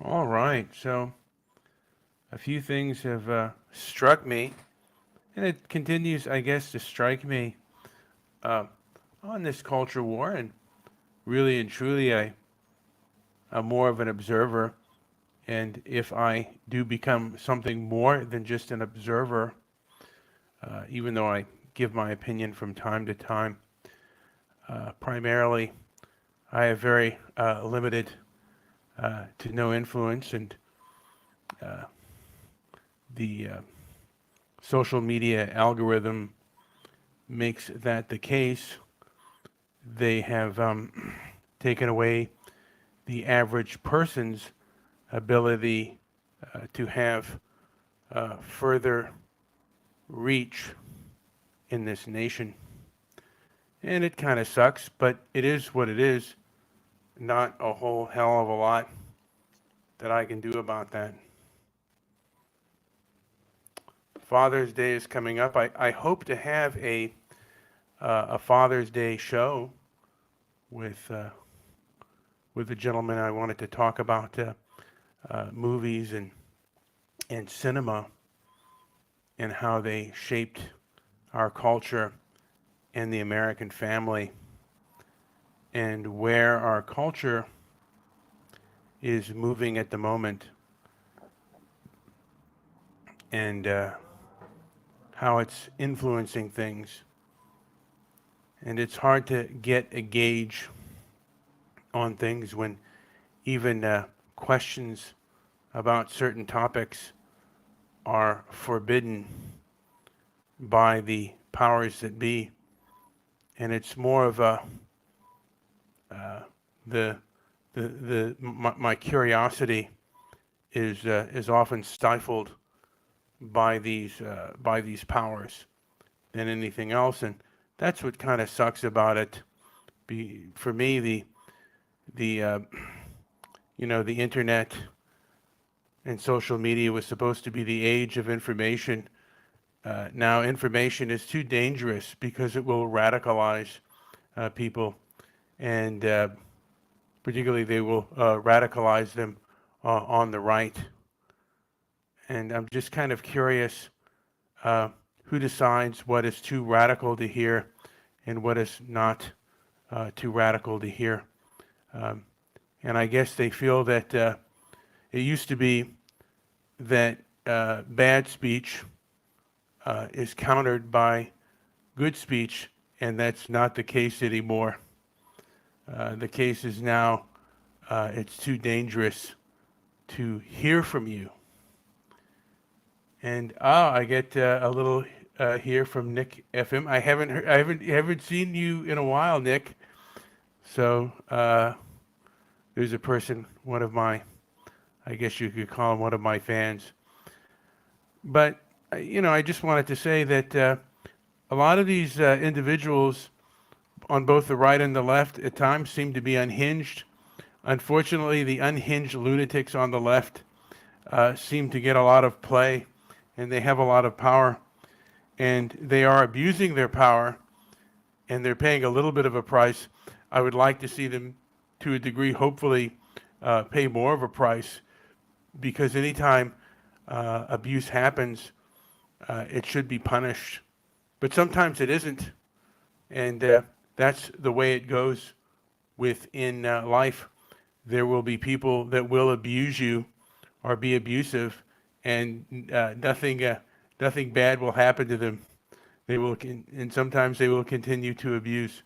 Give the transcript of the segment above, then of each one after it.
All right. So a few things have struck me, and it continues, I guess, to strike me uh, on this culture war. And really and truly, I'm more of an observer. And if I do become something more than just an observer, even though I give my opinion from time to time, primarily I have very limited to no influence, and uh, the social media algorithm makes that the case. They have taken away the average person's ability to have further reach in this nation. And it kind of sucks, but it is what it is. Not a whole hell of a lot that I can do about that. Father's Day is coming up. I hope to have a Father's Day show with with a gentleman I wanted to talk about movies and cinema and how they shaped our culture and the American family, and where our culture is moving at the moment, and how it's influencing things. And it's hard to get a gauge on things when even questions about certain topics are forbidden by the powers that be. And it's more of a uh, the my curiosity is often stifled by these powers than anything else, and that's what kind of sucks about it. For me, the the internet and social media was supposed to be the age of information. Now, information is too dangerous because it will radicalize people, and particularly they will radicalize them on the right. And I'm just kind of curious uh, who decides what is too radical to hear and what is not too radical to hear. Um, and I guess they feel that it used to be that bad speech is countered by good speech, and that's not the case anymore. The case is now it's too dangerous to hear from you. And I get a little here from Nick FM. I haven't seen you in a while, Nick. So there's a person, one of my, I guess you could call him one of my fans. But I just wanted to say that a lot of these individuals on both the right and the left at times seem to be unhinged. Unfortunately, the unhinged lunatics on the left seem to get a lot of play, and they have a lot of power, and they are abusing their power, and they're paying a little bit of a price. I would like to see them, to a degree, hopefully, pay more of a price, because anytime abuse happens, it should be punished. But sometimes it isn't, and that's the way it goes within life. There will be people that will abuse you or be abusive, and nothing bad will happen to them. They will, and sometimes they will continue to abuse.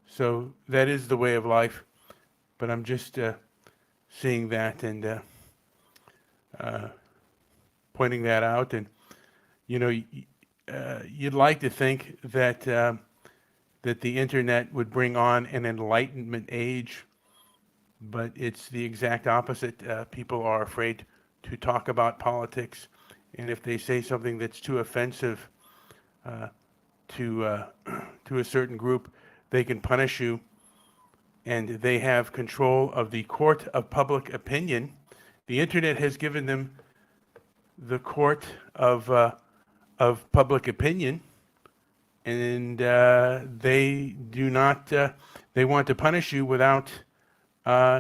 So that is the way of life. But I'm just seeing that and uh, pointing that out. And you know, you'd like to think that that the internet would bring on an enlightenment age, but it's the exact opposite. People are afraid to talk about politics, and if they say something that's too offensive uh, to to a certain group, they can punish you, and they have control of the court of public opinion. The internet has given them the court of public opinion, and they do not. They want to punish you without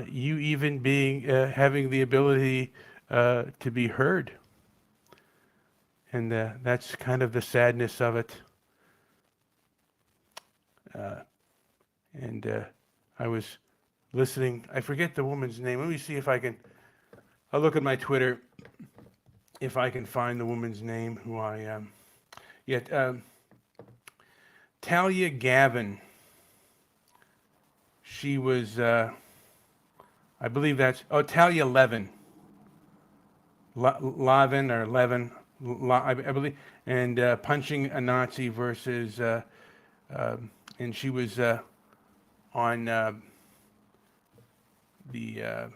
you even being having the ability to be heard, and that's kind of the sadness of it. Uh, and I was listening. I forget the woman's name. Let me see if I can. I'll look at my Twitter if I can find the woman's name. Who I am. Yet Talia Gavin. She was. I believe that's. Oh, Talia Levin. Lavin or Levin. I believe. And punching a Nazi versus. And she was on the. I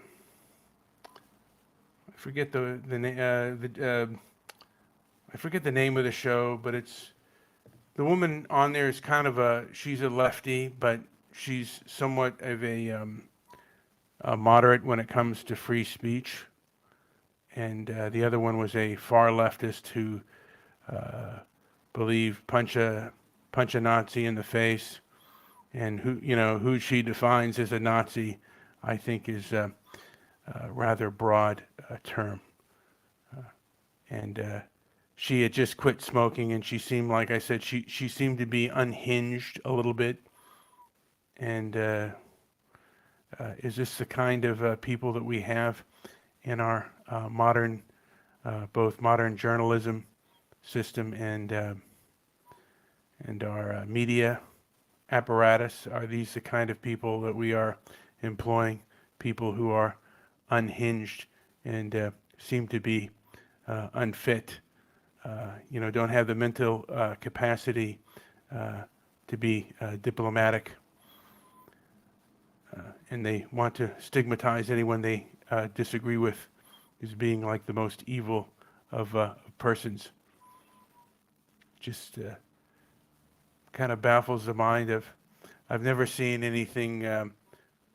forget I forget the name of the show, but it's the woman on there is kind of she's a lefty, but she's somewhat of a moderate when it comes to free speech. And the other one was a far leftist who believed punch a Nazi in the face, and who she defines as a Nazi, I think is a rather broad term. And she had just quit smoking, and she seemed, like I said, she seemed to be unhinged a little bit. And is this the kind of people that we have in our modern, both modern journalism system and our media apparatus? Are these the kind of people that we are employing? People who are unhinged and seem to be unfit, don't have the mental capacity to be diplomatic, and they want to stigmatize anyone they disagree with as being like the most evil of persons. Just kind of baffles the mind of. I've never seen anything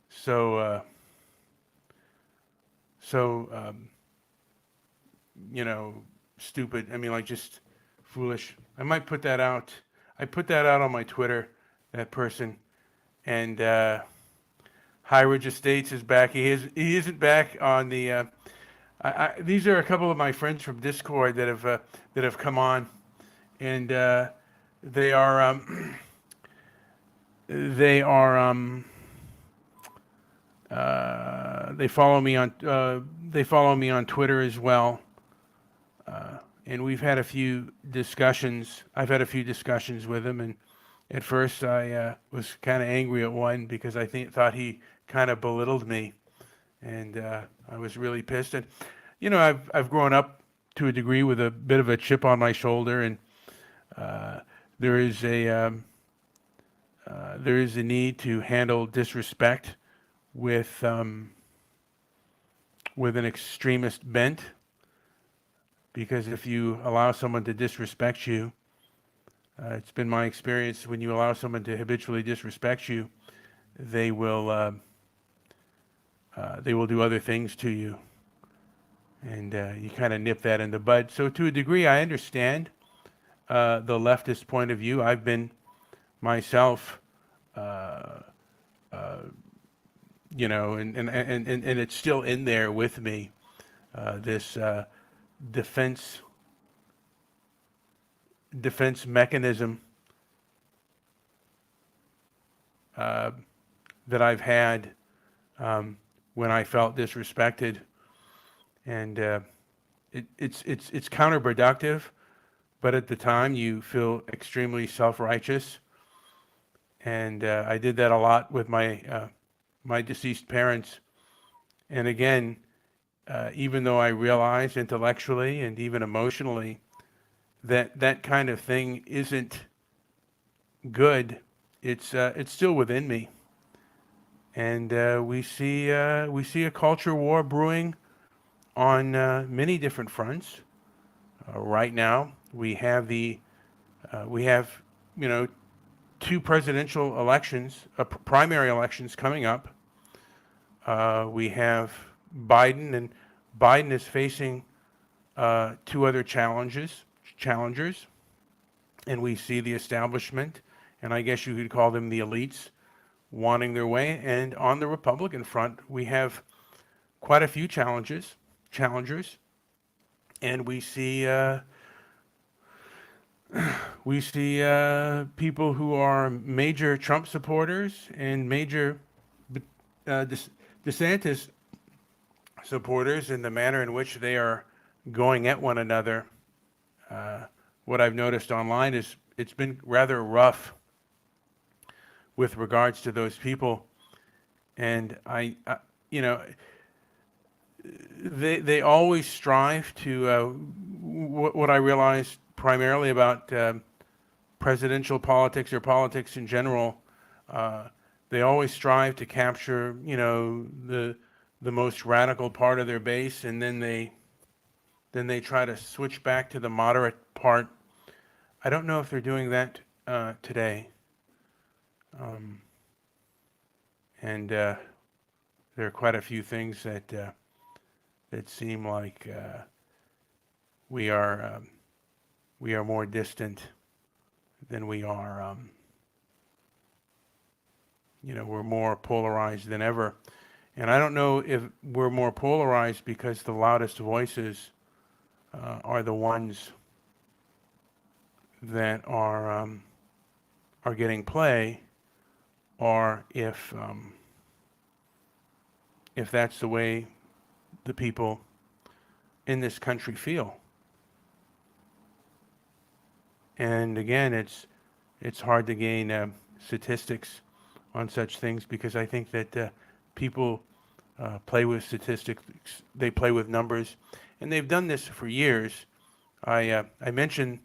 so stupid. I mean, like, just foolish. I might put that out. I put that out on my Twitter, that person. And High Ridge Estates is back. He isn't back on the. These are a couple of my friends from Discord that have come on, and they are they are they follow me on Twitter as well. And we've had a few discussions. I've had a few discussions with him, and at first I was kind of angry at one because I thought he kind of belittled me, and I was really pissed. And I've grown up to a degree with a bit of a chip on my shoulder, and there is a need to handle disrespect with an extremist bent. Because if you allow someone to disrespect you, it's been my experience, when you allow someone to habitually disrespect you, they will do other things to you, and you kind of nip that in the bud. So to a degree, I understand the leftist point of view. I've been myself, and it's still in there with me. This defense mechanism that I've had when I felt disrespected, and it's counterproductive, but at the time you feel extremely self-righteous, and I did that a lot with my deceased parents, and again. Even though I realize intellectually and even emotionally that kind of thing isn't good, it's still within me, and we see a culture war brewing on many different fronts. Right now, we have two presidential elections, primary elections coming up. We have Biden, and Biden is facing two other challengers, and we see the establishment, and I guess you could call them the elites, wanting their way. And on the Republican front, we have quite a few challengers, and we see people who are major Trump supporters and major DeSantis supporters, in the manner in which they are going at one another. What I've noticed online is it's been rather rough with regards to those people, and you know, they always strive to. What I realized primarily about presidential politics or politics in general, they always strive to capture, the most radical part of their base, and then they try to switch back to the moderate part. I don't know if they're doing that today, and there are quite a few things that seem like we are more distant than we are. We're more polarized than ever. And I don't know if we're more polarized because the loudest voices are the ones that are getting play, or if that's the way the people in this country feel. And again, it's hard to gain statistics on such things, because I think that people play with statistics, they play with numbers, and they've done this for years. I mentioned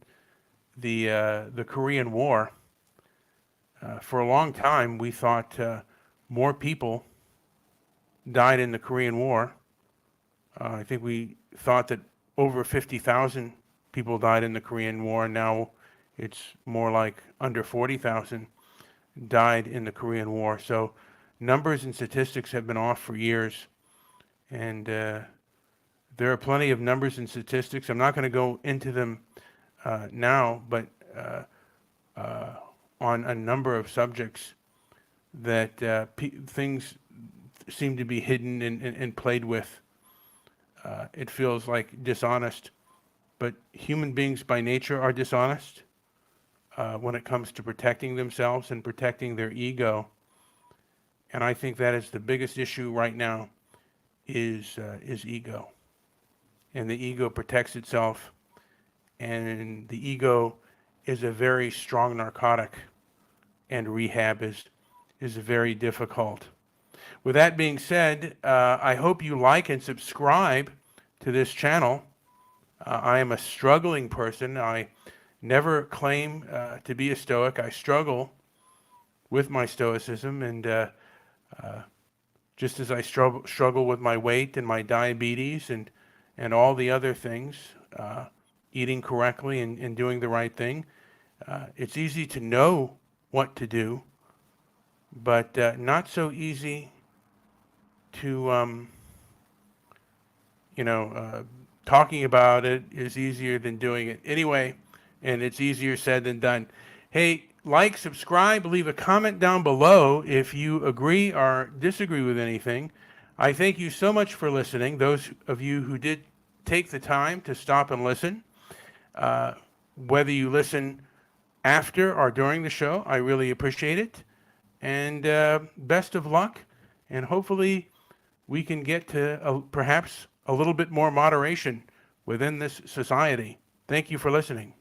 the Korean War. For a long time, we thought more people died in the Korean War. I think we thought that over 50,000 people died in the Korean War. Now it's more like under 40,000 died in the Korean War. So numbers and statistics have been off for years. And there are plenty of numbers and statistics. I'm not going to go into them now, but on a number of subjects that things seem to be hidden and played with. It feels like dishonest, but human beings by nature are dishonest when it comes to protecting themselves and protecting their ego. And I think that is the biggest issue right now is ego. And the ego protects itself, and the ego is a very strong narcotic, and rehab is very difficult. With that being said, I hope you like and subscribe to this channel. I am a struggling person. I never claim to be a Stoic. I struggle with my Stoicism, and just as I struggle with my weight and my diabetes and all the other things, eating correctly and doing the right thing. It's easy to know what to do, but not so easy to, talking about it is easier than doing it. Anyway, and it's easier said than done. Hey, like, subscribe, leave a comment down below if you agree or disagree with anything. I thank you so much for listening, those of you who did take the time to stop and listen. Whether you listen after or during the show, I really appreciate it. And best of luck, and hopefully we can get to perhaps a little bit more moderation within this society. Thank you for listening.